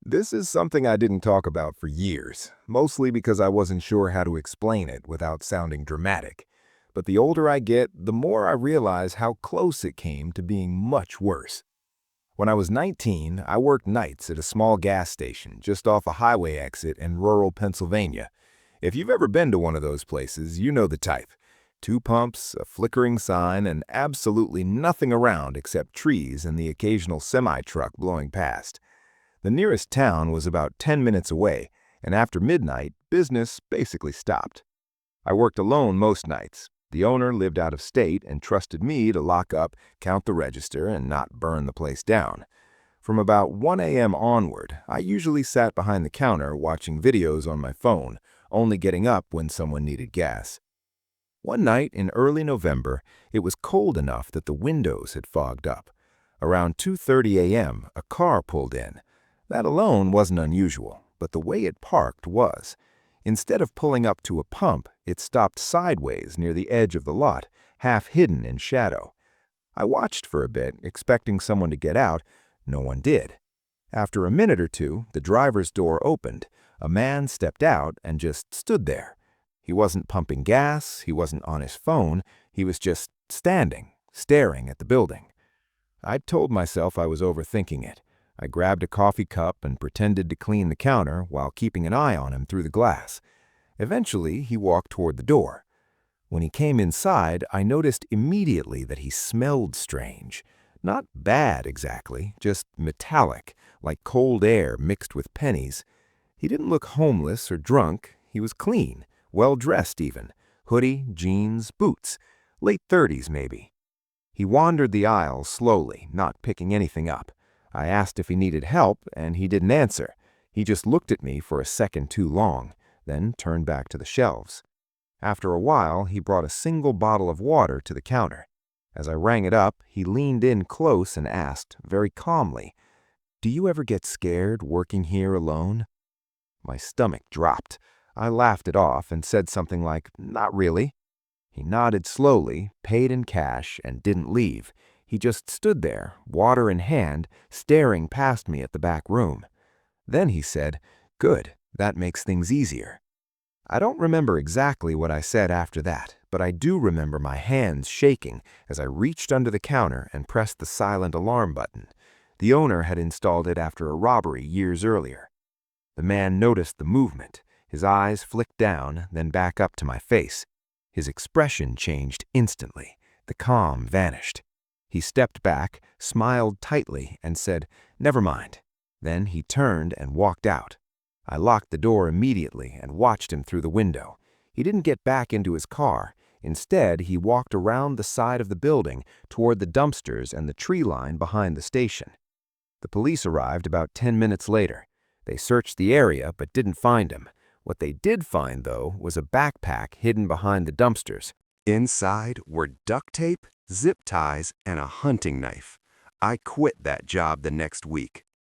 This is something I didn't talk about for years, mostly because I wasn't sure how to explain it without sounding dramatic. But the older I get, the more I realize how close it came to being much worse. When I was 19, I worked nights at a small gas station just off a highway exit in rural Pennsylvania. If you've ever been to one of those places, you know the type. Two pumps, a flickering sign, and absolutely nothing around except trees and the occasional semi-truck blowing past. The nearest town was about 10 minutes away, and after midnight, business basically stopped. I worked alone most nights. The owner lived out of state and trusted me to lock up, count the register, and not burn the place down. From about 1 a.m. onward, I usually sat behind the counter watching videos on my phone, only getting up when someone needed gas. One night in early November, it was cold enough that the windows had fogged up. Around 2:30 a.m., a car pulled in. That alone wasn't unusual, but the way it parked was. Instead of pulling up to a pump, it stopped sideways near the edge of the lot, half hidden in shadow. I watched for a bit, expecting someone to get out. No one did. After a minute or two, the driver's door opened. A man stepped out and just stood there. He wasn't pumping gas, he wasn't on his phone, he was just standing, staring at the building. I told myself I was overthinking it. I grabbed a coffee cup and pretended to clean the counter while keeping an eye on him through the glass. Eventually, he walked toward the door. When he came inside, I noticed immediately that he smelled strange. Not bad exactly, just metallic, like cold air mixed with pennies. He didn't look homeless or drunk. He was clean, well-dressed even. Hoodie, jeans, boots. Late 30s maybe. He wandered the aisle slowly, not picking anything up. I asked if he needed help, and he didn't answer. He just looked at me for a second too long, then turned back to the shelves. After a while, he brought a single bottle of water to the counter. As I rang it up, he leaned in close and asked, very calmly, "Do you ever get scared working here alone?" My stomach dropped. I laughed it off and said something like, "Not really." He nodded slowly, paid in cash, and didn't leave. He just stood there, water in hand, staring past me at the back room. Then he said, "Good, that makes things easier." I don't remember exactly what I said after that, but I do remember my hands shaking as I reached under the counter and pressed the silent alarm button. The owner had installed it after a robbery years earlier. The man noticed the movement. His eyes flicked down, then back up to my face. His expression changed instantly. The calm vanished. He stepped back, smiled tightly, and said, "Never mind." Then he turned and walked out. I locked the door immediately and watched him through the window. He didn't get back into his car. Instead, he walked around the side of the building toward the dumpsters and the tree line behind the station. The police arrived about 10 minutes later. They searched the area but didn't find him. What they did find, though, was a backpack hidden behind the dumpsters. Inside were duct tape, zip ties, and a hunting knife. I quit that job the next week.